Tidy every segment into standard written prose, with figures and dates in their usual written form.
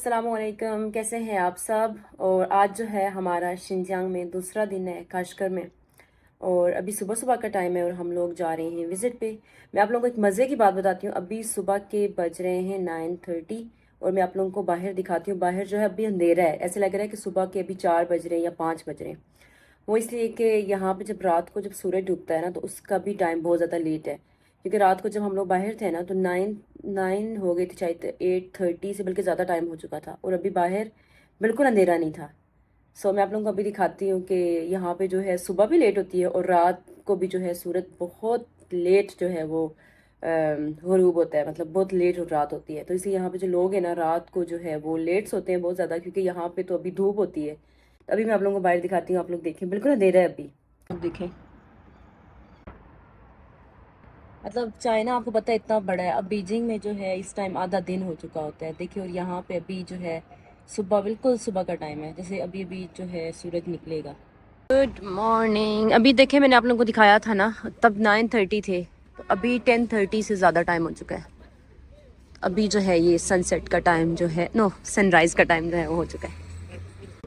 अस्सलामुअलैकुम, कैसे हैं आप सब। और आज जो है हमारा शिनजियांग में दूसरा दिन है काशगर में। और अभी सुबह सुबह का टाइम है और हम लोग जा रहे हैं विज़िट पे। मैं आप लोगों को एक मज़े की बात बताती हूँ। अभी सुबह के बज रहे हैं 9:30 और मैं आप लोगों को बाहर दिखाती हूँ। बाहर जो है अभी अंधेरा है, ऐसे लग रहा है कि सुबह के अभी 4 बज रहे हैं या 5 बज रहे हैं। वो इसलिए कि यहाँ पे जब रात को जब सूरज डूबता है ना तो उसका भी टाइम बहुत ज़्यादा लेट है, क्योंकि रात को जब हम लोग बाहर थे ना तो 9 हो गई थी, शायद 8:30 से बल्कि ज़्यादा टाइम हो चुका था और अभी बाहर बिल्कुल अंधेरा नहीं था। सो मैं आप लोगों को अभी दिखाती हूँ कि यहाँ पे जो है सुबह भी लेट होती है और रात को भी जो है सूरज बहुत लेट जो है वो गुरूब होता है, मतलब बहुत लेट रात होती है। तो इसलिए यहाँ पे जो लोग हैं ना रात को जो है वो लेट सोते हैं बहुत ज़्यादा, क्योंकि यहाँ पे तो अभी धूप होती है। तो अभी मैं आप लोगों को बाहर दिखाती हूँ, आप लोग देखें बिल्कुल अंधेरा है अभी। अब देखें, मतलब चाइना आपको पता है इतना बड़ा है। अब बीजिंग में जो है इस टाइम आधा दिन हो चुका होता है, देखिए। और यहाँ पे अभी जो है सुबह, बिल्कुल सुबह का टाइम है, जैसे अभी अभी जो है सूरज निकलेगा। Good morning. अभी देखे मैंने आप लोगों को दिखाया था ना, तब 9:30 थे, तो अभी 10:30 से ज़्यादा टाइम हो चुका है। अभी जो है ये सनसेट का टाइम जो है, नो, सनराइज़ का टाइम जो है वो हो चुका है।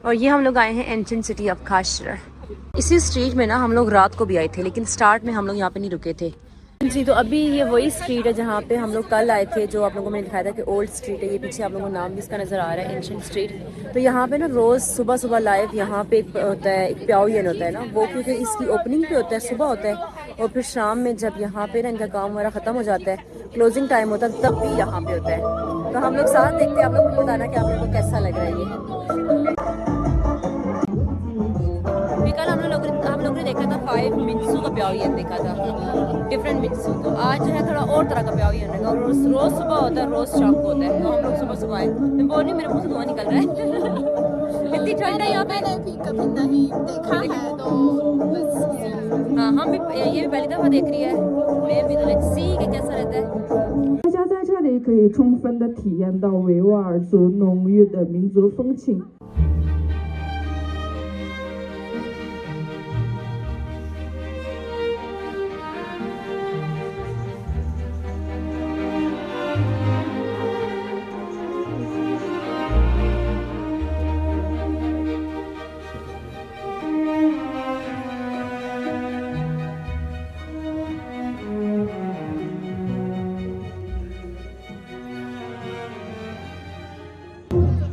और ये हम लोग आए हैं एंशिएंट सिटी ऑफ काशगर। इसी स्ट्रीट में ना हम लोग रात को भी आए थे, लेकिन स्टार्ट में हम लोग यहाँ पे नहीं रुके थे जी। तो अभी ये वही स्ट्रीट है जहाँ पे हम लोग कल आए थे, जो आप लोगों को मैंने दिखाया था कि ओल्ड स्ट्रीट है। ये पीछे आप लोगों को नाम भी इसका नज़र आ रहा है, एंशिएंट स्ट्रीट। तो यहाँ पे ना रोज़ सुबह सुबह लाइव यहाँ पे एक होता है, एक प्याओयन होता है ना वो, क्योंकि इसकी ओपनिंग पे होता है, सुबह होता है। और फिर शाम में जब यहाँ पे ना इनका काम वगैरह ख़त्म हो जाता है, क्लोजिंग टाइम होता है, तब भी यहाँ पे होता है। तो हम लोग साथ देखते हैं, आप लोग मुझे बताना कि आप लोगों को कैसा लग रहा है ये। कल हम लोग ने देखा था 5 मिनट्सू का प्याओयन देखा था, डिफरेंट मिनट्सू। तो आज जो है थोड़ा और तरह का प्याओयन है, और रोज़ सुबह होता है, रोज़ शाम को होता है। तो हम लोग सुबह सुबह आए। मैं बोल रही, मेरे मुंह से धुआं निकल रहा है इतनी ठंड है यहाँ पे। मैंने भी कभी नहीं देखा है, तो बस हाँ, हम भी ये भी पहली दफ़ा देख रही है। मैं भी तो लेट्स सी कि कैसा रहता है। 大家在这里可以充分的体验到维吾尔族浓郁的民族风情。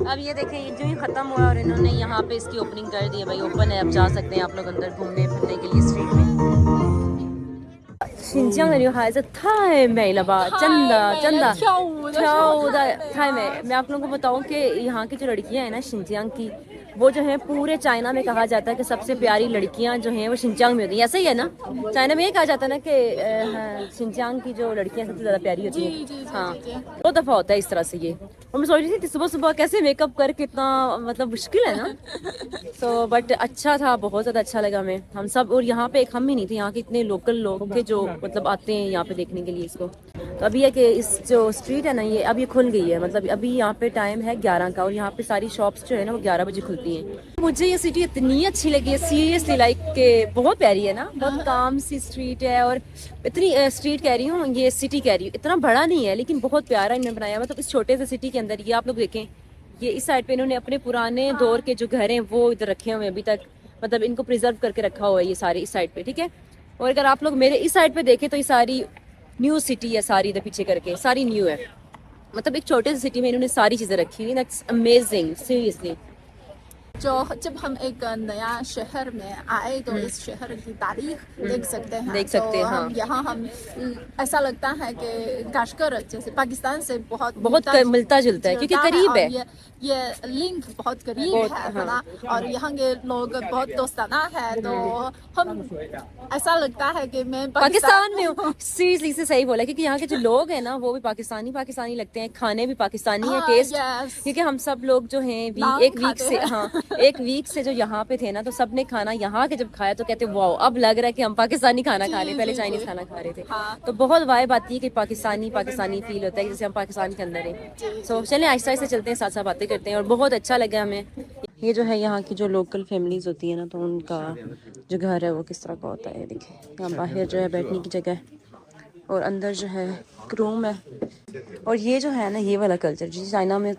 अब ये देखें, ये जो ही ख़त्म हुआ और इन्होंने यहाँ पे इसकी ओपनिंग कर दी है। भाई ओपन है, अब जा सकते हैं आप लोग अंदर घूमने फिरने के लिए स्ट्रीट में। 新疆的女孩子太美了吧，真的真的，跳舞的太美。मैं आप लोगों को बताऊं कि यहाँ की जो लड़कियाँ हैं ना शिनजियांग की, वो जो है पूरे चाइना में कहा जाता है कि सबसे प्यारी लड़कियाँ जो हैं वो शिनजियांग में होती हैं। ऐसा ही है ना, चाइना में ये कहा जाता है ना कि शिनजियांग की जो लड़कियाँ सबसे ज़्यादा प्यारी होती हैं। हाँ, 2 दफ़ा होता है इस तरह से ये। और मैं सोच रही थी सुबह सुबह कैसे मेकअप करके, इतना मतलब मुश्किल है ना। सो बट अच्छा था, बहुत ज़्यादा अच्छा लगा हमें। हम सब, और यहाँ पे एक हम ही नहीं थे, यहाँ के इतने लोकल लोग थे जो मतलब आते हैं यहाँ पे देखने के लिए इसको। तो अभी है कि इस जो स्ट्रीट है ना, ये अब ये खुल गई है, मतलब अभी यहाँ पे टाइम है 11 का और यहाँ पे सारी शॉप्स जो है ना वो 11 बजे खुलती हैं। मुझे ये सिटी इतनी अच्छी लगी है, सीरियसली, लाइक के बहुत प्यारी है ना, बहुत काम सी स्ट्रीट है। और इतनी स्ट्रीट कह रही हूँ, ये सिटी कह रही हूँ, इतना बड़ा नहीं है लेकिन बहुत प्यारा इन्होंने बनाया। मतलब इस छोटे से सिटी के अंदर ये आप लोग देखें, ये इस साइड पे इन्होंने अपने पुराने दौर के जो घर हैं वो इधर रखे हुए हैं अभी तक, मतलब इनको प्रिजर्व करके रखा हुआ है ये सारे इस साइड पे, ठीक है। और अगर आप लोग मेरे इस साइड पे देखें तो ये सारी न्यू सिटी है, सारी इधर पीछे करके सारी न्यू है। मतलब एक छोटे से सिटी में इन्होंने सारी चीज़ें रखी हुई, दैट्स अमेजिंग सीरियसली। जो जब हम एक नया शहर में आए तो इस शहर की तारीख देख सकते हैं। देख सकते हैं, तो हाँ। हम यहाँ हम ऐसा लगता है कि काशगर जैसे पाकिस्तान से बहुत बहुत मिलता जुलता है क्योंकि करीब है। ये लिंक बहुत करीब बहुत, है हाँ। ना। और यहाँ के लोग बहुत दोस्ताना है, तो हम ऐसा लगता है कि मैं पाकिस्तान में हूँ, सीरियसली से सही बोला, क्योंकि यहाँ के जो लोग हैं ना वो भी पाकिस्तानी पाकिस्तानी लगते हैं, खाने भी पाकिस्तानी है, टेस्ट। क्योंकि हम सब लोग जो हैं एक वीक से, हाँ, एक वीक से जो यहाँ पे थे ना, तो सबने खाना यहाँ के जब खाया तो कहते वाओ, अब लग रहा है कि हम पाकिस्तानी खाना खा रहे, पहले चाइनीज खाना खा रहे थे। तो बहुत वाइब आती है कि पाकिस्तानी पाकिस्तानी फील होता है जैसे हम पाकिस्तान के अंदर हैं। सो चलें आहिस्ता आहिस्ता चलते हैं, साथ साथ बातें करते हैं। और बहुत अच्छा लगा हमें। ये जो है यहाँ की जो लोकल फैमिलीज होती है ना, तो उनका जो घर है वो किस तरह का होता है। देखिए यहाँ बाहर जो है बैठने की जगह है और अंदर जो है रूम है। और ये जो है ना, ये वाला कल्चर जो चाइना में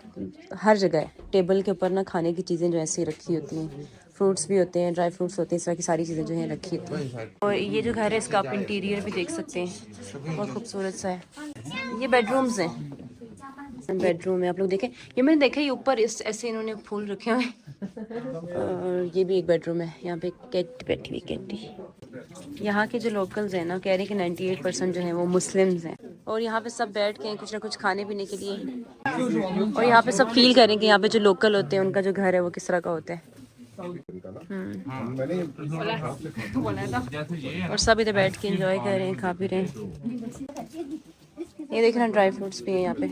हर जगह है, टेबल के ऊपर ना खाने की चीज़ें जो ऐसी रखी होती हैं, फ्रूट्स भी होते हैं, ड्राई फ्रूट्स होते हैं, इस तरह की सारी चीज़ें जो हैं रखी होती हैं। और ये जो घर है इसका आप इंटीरियर भी देख सकते हैं, बहुत खूबसूरत सा है। ये बेडरूम्स हैं, बेडरूम है, आप लोग देखें। ये मैंने देखा, ये ऊपर इस ऐसे इन्होंने फूल रखे हुए हैं। और ये भी एक बेडरूम है, यहाँ पे कैट बैठी हुई, कैटी। यहाँ के जो लोकल्स हैं ना, कह रहे हैं कि 98% जो है वो मुस्लिम्स हैं। और यहाँ पे सब बैठ के कुछ ना कुछ खाने पीने के लिए। और यहाँ पे सब फील करें कि यहाँ पे जो लोकल होते हैं उनका जो घर है वो किस तरह का होता है। और सब इधर बैठ के एंजॉय कर रहे हैं, खा पी रहे हैं। ये देख रहे हैं, ड्राई फ्रूट्स भी हैं यहाँ पे।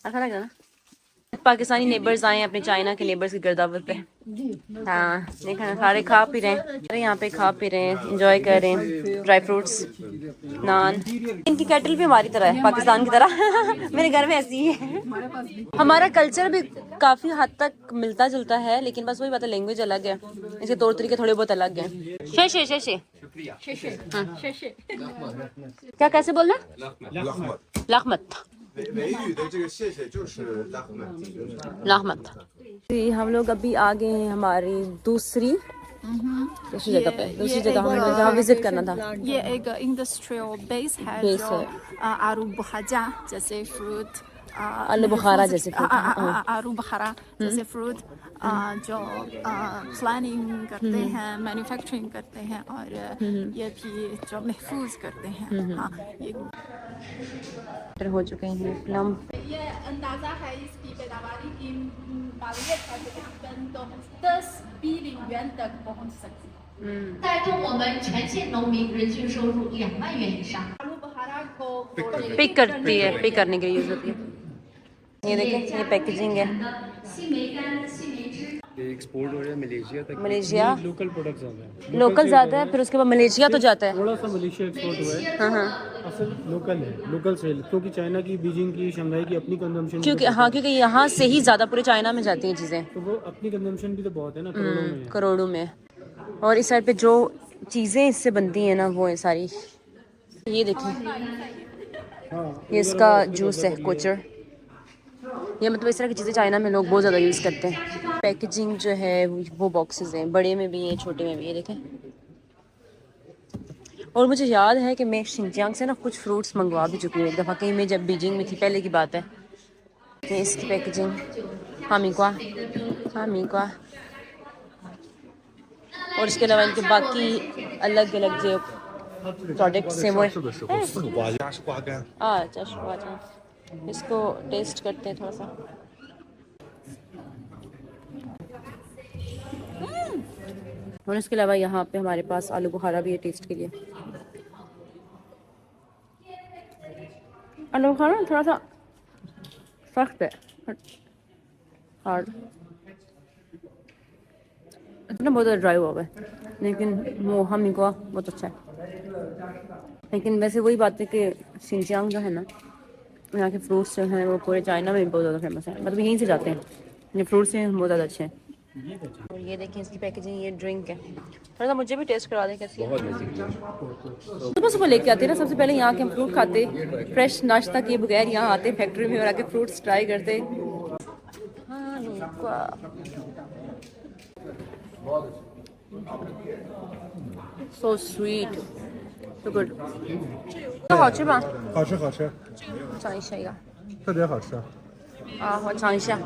अच्छा लग रहा ना, पाकिस्तानी नेबर्स आए हैं अपने चाइना के नेबर्स की गिरदावत पे। हाँ देखा ना, सारे खा पी रहे हैं, अरे यहाँ पे खा पी रहे हैं, एंजॉय कर रहे हैं, ड्राई फ्रूट्स, नान। इनकी केटल भी हमारी तरह है, पाकिस्तान की तरह। मेरे घर में ऐसी ही है। हमारा कल्चर भी काफ़ी हद तक मिलता जुलता है, लेकिन बस वही बात है, लैंग्वेज अलग है, इसके तौर तरीके थोड़े बहुत अलग हैं। शेशे क्या कैसे बोल रहे? लखमत। हम लोग अभी आ गए हैं हमारी दूसरी जगह पे, दूसरी जगह हमें जहाँ विजिट करना था। ये एक इंडस्ट्रियल बेस है जो आलू बुखारा जैसे फ्रूट, आलू बुखारा जैसे फ्रूट, आलू बुखारा जैसे फ्रूट जो प्लानिंग करते हैं, मैन्युफैक्चरिंग करते हैं, और ये भी जो महफूज करते हैं। हाँ, ये हो चुके हैं प्लम। ये अंदाजा है इसकी पैदावारी की मालियत तकरीबन 10 बिलियन yuan तक पहुंच सकती है। 带动我们全县农民人均收入2万元以上。 आलू बुखारा को पिक करती है, पिक करने के लिए यूज होती है। ये देखें, ये पैकेजिंग है। एक्सपोर्ट हो रहा है मलेशिया तक। मलेशिया लोकल प्रोडक्ट ज़्यादा है, लोकल ज़्यादा है, फिर उसके बाद मलेशिया तो जाता है। थोड़ा सा मलेशिया एक्सपोर्ट हुआ है। हाँ हाँ, असल लोकल है, लोकल सेल, क्योंकि चाइना की, बीजिंग की, शंघाई की अपनी कंजम्पशन, क्योंकि यहाँ से ही ज़्यादा पूरे चाइना में जाती हैं चीज़ें, तो वो अपनी कंजम्पशन भी तो बहुत है ना, करोड़ों में है। करोड़ों में। और इस साइड पे जो चीज़ें इससे बनती हैं ना, वो है सारी। ये देखें, ये इसका जूस है, कोचर। ये मतलब इस तरह की चीज़ें चाइना में लोग बहुत ज़्यादा यूज़ करते हैं। पैकेजिंग जो है वो बॉक्सेस हैं, बड़े में भी हैं, छोटे में भी, ये देखें। और मुझे याद है कि मैं शिनजियांग से ना कुछ फ्रूट्स मंगवा भी चुकी हूँ एक दफ़ा, कहीं मैं जब बीजिंग में थी, पहले की बात है। तो इसकी पैकेजिंग हामिक्वा। और इसके अलावा इनके बाकी अलग अलग जो प्रोडक्ट्स हैं वो अच्छा, इसको टेस्ट करते हैं थोड़ा सा। और इसके अलावा यहाँ पे हमारे पास आलू बुखारा भी है टेस्ट के लिए। आलू बुखारा थोड़ा सा सख्त है, हार्ड, इतना बहुत ड्राई हुआ है, लेकिन वो हामिक्वा बहुत अच्छा है। लेकिन वैसे वही बात है कि शिनजियांग जो है ना, यहाँ के फ्रूट्स जो हैं वो पूरे चाइना में बहुत ज़्यादा फेमस है, मतलब यहीं से जाते हैं, ये फ्रूट्स हैं बहुत ज़्यादा अच्छे हैं। और ये देखिए इसकी पैकेजिंग, ये ड्रिंक है, थोड़ा सा मुझे भी टेस्ट करा दें कैसी है। सुबह सुबह लेके आते हैं ना, सबसे पहले यहाँ के हम फ्रूट खाते, फ्रेश नाश्ता किए बगैर यहाँ आते फैक्ट्री में और आके फ्रूट्स ट्राई करते। So sweet, so good。好吃吧？好吃好吃，尝一下呀。特别好吃。我尝一下。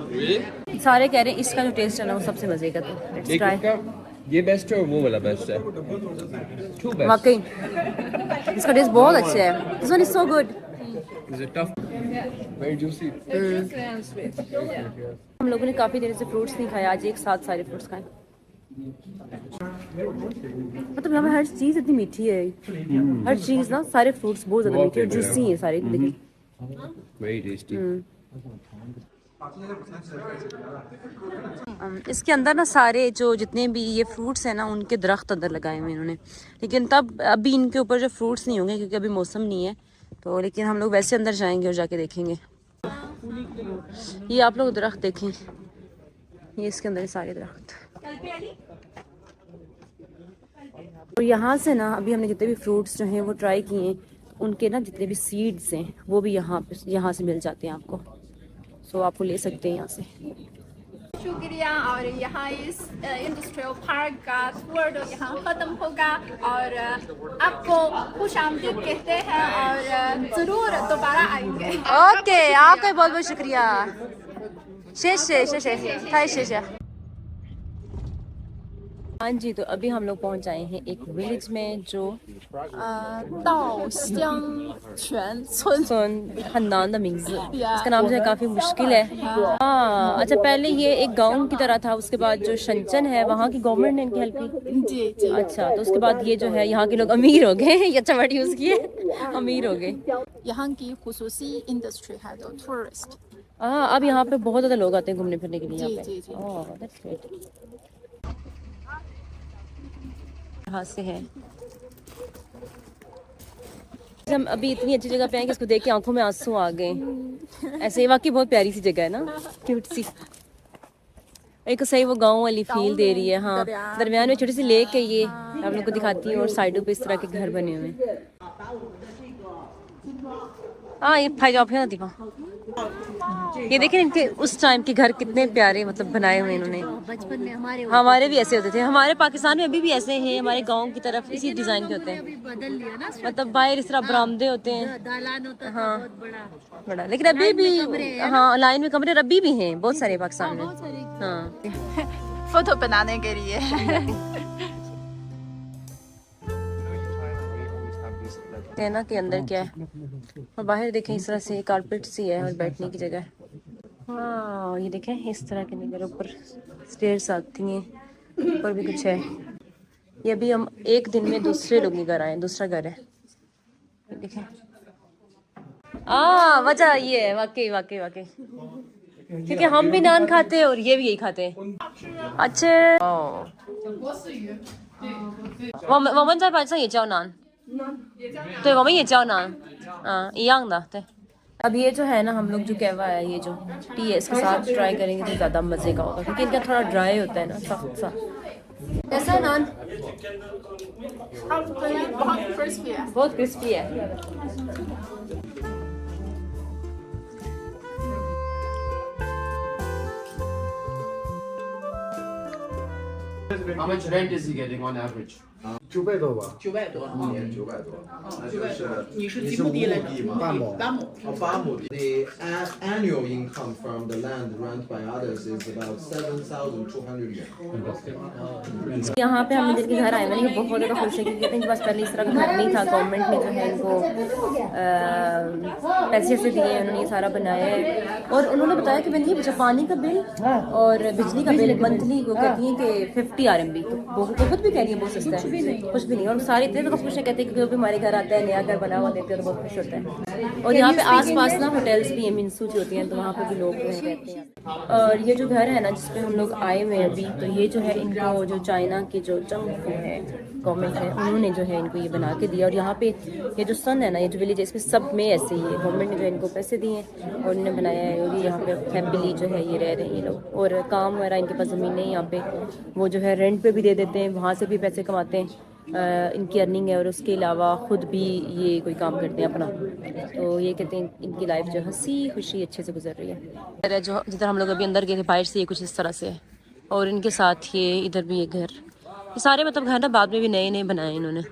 सारे कह रहे हैं इसका जो टेस्ट है ना वो सबसे मजे का, तो लेट्स ट्राई। ये बेस्ट है और वो वाला बेस्ट है, टू बेस्ट। वाकई इसका टेस्ट बहुत अच्छा है, this one is so good. Is it tough, very juicy. हम लोगों ने काफ़ी देर से फ्रूट्स नहीं खाए, आज एक साथ सारे फ्रूट्स खाए। मतलब यहाँ हर चीज़ इतनी मीठी है, हर चीज़ ना, सारे फ्रूट्स बहुत ज़्यादा मीठे और जूसी हैं सारे, देखिए वेरी टेस्टी। इसके अंदर ना सारे जो जितने भी ये फ्रूट्स हैं ना, उनके दरख्त अंदर लगाए हुए इन्होंने, लेकिन तब अभी इनके ऊपर जो फ्रूट्स नहीं होंगे क्योंकि अभी मौसम नहीं है, तो लेकिन हम लोग वैसे अंदर जाएंगे और जाके देखेंगे। ये आप लोग दरख्त देखें, ये इसके अंदर सारे दरख्त। और यहाँ से ना अभी हमने जितने भी फ्रूट्स जो हैं वो ट्राई किए, उनके ना जितने भी सीड्स हैं वो भी यहाँ से मिल जाते हैं आपको। सो आपको ले सकते हैं यहाँ से। शुक्रिया। और यहाँ इस इंडस्ट्रियल पार्क का टूर यहाँ ख़त्म होगा और आपको खुशामदीद कहते हैं और ज़रूर दोबारा आएंगे। ओके, आपका बहुत बहुत शुक्रिया। शेषे। हाँ जी, तो अभी हम लोग पहुँच आए हैं एक विलेज में जो खानदान का मिंग्स, इसका नाम जो है काफ़ी मुश्किल है। हाँ अच्छा, पहले ये एक गांव की तरह था, उसके बाद जो शंचन है वहाँ की गवर्नमेंट ने इनकी हेल्प की। जी। अच्छा, तो उसके बाद ये जो है यहाँ के लोग अमीर हो गए। ये अच्छा वर्ड यूज़ किए, अमीर हो गए। यहाँ की खुसूसी इंडस्ट्री है जो टूरिस्ट। हाँ, अब यहाँ पे बहुत ज़्यादा लोग आते हैं घूमने फिरने के लिए यहाँ पे। जी। ओह, दैट्स ग्रेट। यहाँ से है, हम अभी इतनी अच्छी जगह पे आए कि इसको देख के आंखों में आंसू आ गए। ऐसे ही वाकई बहुत प्यारी सी जगह है ना, क्यूट सी। एक सही वो गांव वाली फील दे रही है। हाँ, दरमियान में छोटी सी लेक है, ये आप लोग को दिखाती है, और साइडों पे इस तरह के घर बने हुए हैं। हाँ, ये भाई जाओ दीपा, ये देखें इनके उस टाइम के घर कितने प्यारे मतलब बनाए हुए इन्होंने। बचपन में हमारे भी ऐसे होते थे, हमारे पाकिस्तान में अभी भी ऐसे हैं, हमारे गांव की तरफ इसी डिजाइन के होते हैं। बदल लिया ना, मतलब बाहर इस तरह बरामदे होते हैं, दालान होता था हाँ बहुत बड़ा, लेकिन अभी भी हाँ लाइन में कमरे अभी भी हैं बहुत सारे पाकिस्तान में। हाँ, फोटो बनाने के लिए। कहना के अंदर क्या है, और बाहर देखें इस तरह से कारपेट सी है और बैठने की जगह। हाँ, ये देखें इस तरह के निगर ऊपर स्टेयर्स आती हैं, ऊपर भी कुछ है। ये अभी हम एक दिन में दूसरे लोग के घर आए, दूसरा घर है, ये देखें। वजह ये है, वाकई क्योंकि हम भी नान खाते हैं और ये भी यही खाते हैं। अच्छे वमन在班上也教नान，对，我们也教नान，一样的，对。अब ये जो है ना, हम लोग जो कहवा है, ये जो टी है, इसके साथ ट्राई करेंगे तो ज़्यादा मज़े का होगा, क्योंकि इनका थोड़ा ड्राई होता है ना, सख्त सा। कैसा है नान? बहुत क्रिस्पी है। बहुत क्रिस्पी है। How much rent is he getting on average? 900多吧。 900多。900多。那就是你是几亩地来着？ 半亩。 8亩。哦，8亩地。The annual income from the land rent by others is about 7,200 yuan. यहाँ पे हम जिनके घर आए, मैंने बहुत ज़्यादा खुश है, क्योंकि कहते हैं कि बस पहले इस तरह का घर नहीं था, गवर्नमेंट ने जो है इनको पैसे से दिए, उन्होंने ये सारा बनाया है। और उन्होंने बताया कि मैंने ये पानी का बिल और बिजली का बिल मंथली वो कहती हैं कि 50 RMB, तो बहुत भी कह रही है बहुत सस्ता है, कुछ भी नहीं। और सारे इतने तो खुश है, कहते हैं कि जो भी हमारे घर आता है नया घर बना हुआ देखते हैं तो बहुत खुश होता है। और यहाँ पे आसपास ना होटल्स भी हैं, मिनसूच होती हैं, तो वहाँ पे भी लोग रहते हैं। और ये जो घर है ना जिसपे हम लोग आए हुए हैं अभी, तो ये जो है इनको जो चाइना के जो चंग है गवर्नमेंट है, उन्होंने जो है इनको ये बना के दिया। और यहाँ पे ये जो सन है ना, ये जो विलेज है, इसमें सब में ऐसे ही है, गवर्नमेंट ने जो इनको पैसे दिए और उन्होंने बनाया है। और यहाँ पे फैमिली जो है ये रह रहे हैं ये लोग, और काम वगैरह इनके पास ज़मीन नहीं, यहाँ पे वो जो है रेंट पे भी दे देते हैं, वहाँ से भी पैसे कमाते हैं, इनकी अर्निंग है। और उसके अलावा ख़ुद भी ये कोई काम करते हैं अपना, तो ये कहते हैं इनकी लाइफ जो हंसी खुशी अच्छे से गुजर रही है। जो जिधर हम लोग अभी अंदर गए थे बाहर से, ये कुछ इस तरह से है, और इनके साथ ये इधर भी ये घर, ये सारे मतलब घर ना बाद में भी नए बनाए इन्होंने।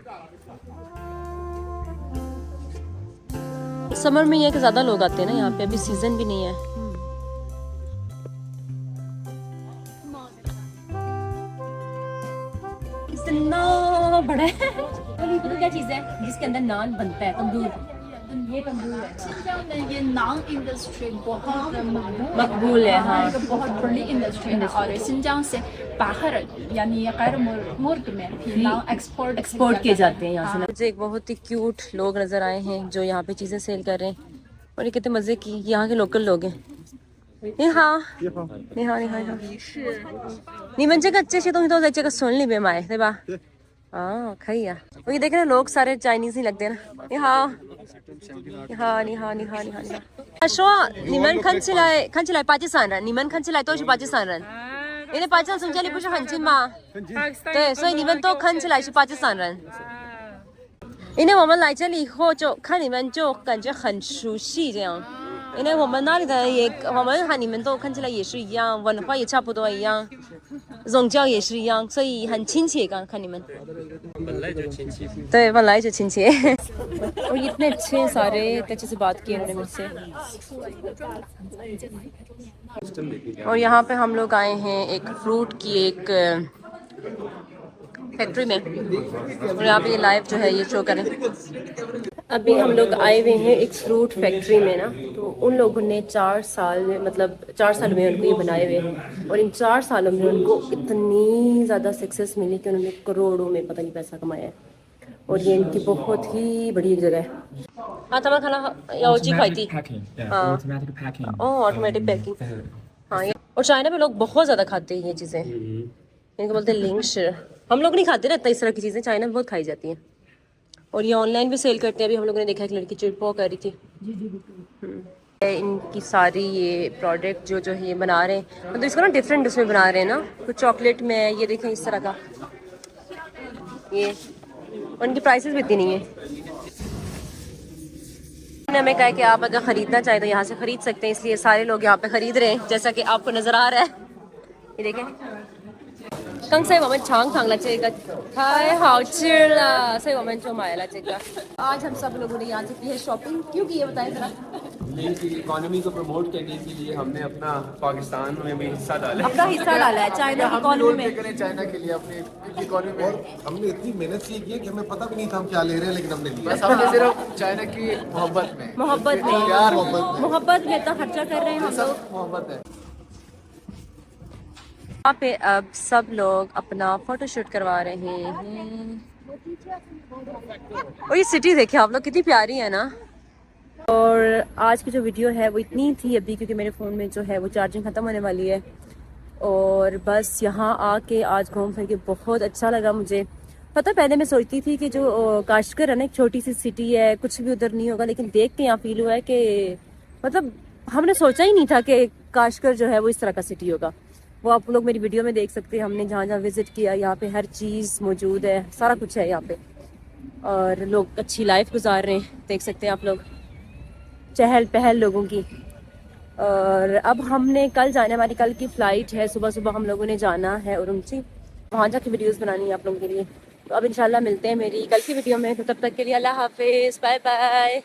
समर में ये कि ज़्यादा लोग आते हैं ना यहाँ पे, अभी सीज़न भी नहीं है। कितना बड़ा है। तो क्या चीज़ है जिसके अंदर नान बनता है? तंदूर। ये तंदूर है। ये नान इंडस्ट्री बहुत मकबूल है, हाँ, बहुत बड़ी इंडस्ट्री है। और सिंजांग से बाहर यानी गैर मुल्क में भी नान एक्सपोर्ट किए जाते हैं यहाँ से। मुझे एक बहुत ही क्यूट लोग नज़र आए हैं जो यहाँ पे चीज़ें सेल कर रहे हैं, और ये कितने मज़े की यहाँ के लोकल लोग हैं। 你好，你好，你好，你好。你们这个这些东西都在这个村里面买，对吧？哦，可以啊。我ये देख रहे हैं लोग सारे चाइनीज ही लगते हैं ना।你好，你好，你好，你好，你好，你好。他说你们看起来巴基斯坦人，你们看起来都是巴基斯坦人。因为巴基斯坦从这里不是很近吗？对，所以你们都看起来是巴基斯坦人。因为我们来这里以后就看你们就感觉很熟悉这样。因为我们那里的人也，我们和你们都看起来也是一样，文化也差不多一样，宗教也是一样，所以很亲切。刚看你们，本来就亲切。对，本来就亲切。और इतने अच्छे सारे अच्छे से बात किए उन्होंने मुझसे। और यहाँ पे हम लोग आए हैं एक फ्रूट की एक फैक्ट्री में, और यहाँ पे ये लाइव जो है ये शो करें। अभी हम लोग आए हुए हैं एक फ्रूट फैक्ट्री में ना, तो उन लोगों ने 4 साल में, मतलब 4 साल में उनको ये बनाए हुए हैं, और इन 4 सालों में उनको इतनी ज़्यादा सक्सेस मिली कि उन्होंने करोड़ों में पता नहीं पैसा कमाया है, और ये इनकी बहुत ही बड़ी एक जगह है। हाँ तमाम खाना याची खाई थी। हाँ ऑटोमेटिक पैकिंग। हाँ ये, और चाइना में लोग बहुत ज़्यादा खाते हैं ये चीज़ें, इनको बोलते हैं लिंक्स। हम लोग नहीं खाते ना इस तरह की चीज़ें, चाइना में बहुत खाई जाती हैं, और ये ऑनलाइन भी सेल करते हैं। अभी हम लोगों ने देखा एक लड़की चिड़पो कर रही थी। इनकी सारी ये प्रोडक्ट जो है ये बना रहे हैं, मतलब इसको ना डिफरेंट उसमें बना रहे हैं ना, कुछ चॉकलेट में है, ये देखें इस तरह का ये, और इनकी प्राइसेस भी इतनी नहीं है। हमें कहा कि आप अगर ख़रीदना चाहें तो यहाँ से ख़रीद सकते हैं, इसलिए सारे लोग यहाँ पे ख़रीद रहे हैं, जैसा कि आपको नज़र आ रहा है। ये देखें 刚才我们尝尝了这个，太好吃了，所以我们就买了这个。आज हम सब लोगों ने यहाँ से की है शॉपिंग, क्यों की है बताएं जरा। इकोनॉमी को प्रमोट करने के लिए हमने अपना पाकिस्तान में भी हिस्सा डाला, अपना हिस्सा डाला है चाइना की इकोनॉमी में। चाइना के लिए अपनी इकोनॉमी में हमने इतनी मेहनत की है कि हमें पता भी नहीं था हम क्या ले रहे हैं, लेकिन हमने लिया। बस हमने सिर्फ चाइना की मोहब्बत में मोहब्बत में इतना खर्चा कर रहे हैं हम लोग। मोहब्बत है। यहाँ पे अब सब लोग अपना फोटोशूट करवा रहे हैं, और ये सिटी देखिए आप लोग कितनी प्यारी है ना। और आज की जो वीडियो है वो इतनी थी अभी, क्योंकि मेरे फ़ोन में जो है वो चार्जिंग ख़त्म होने वाली है, और बस यहाँ आके आज घूम फिर के बहुत अच्छा लगा मुझे। पता पहले मैं सोचती थी कि जो काशगर है ना, एक छोटी सी सिटी है, कुछ भी उधर नहीं होगा, लेकिन देख के यहाँ फील हुआ है कि मतलब हमने सोचा ही नहीं था कि काशगर जो है वो इस तरह का सिटी होगा। वो आप लोग मेरी वीडियो में देख सकते हैं, हमने जहाँ जहाँ विज़िट किया यहाँ पे हर चीज़ मौजूद है, सारा कुछ है यहाँ पे, और लोग अच्छी लाइफ गुजार रहे हैं, देख सकते हैं आप लोग चहल पहल लोगों की। और अब हमने कल जाने, हमारी कल की फ़्लाइट है, सुबह सुबह हम लोगों ने जाना है उरुमची, वहाँ जाके वीडियोस बनानी है आप लोगों के लिए। तो अब इंशाल्लाह मिलते हैं मेरी कल की वीडियो में, तो तब तक के लिए अल्लाह हाफिज़, बाय बाय।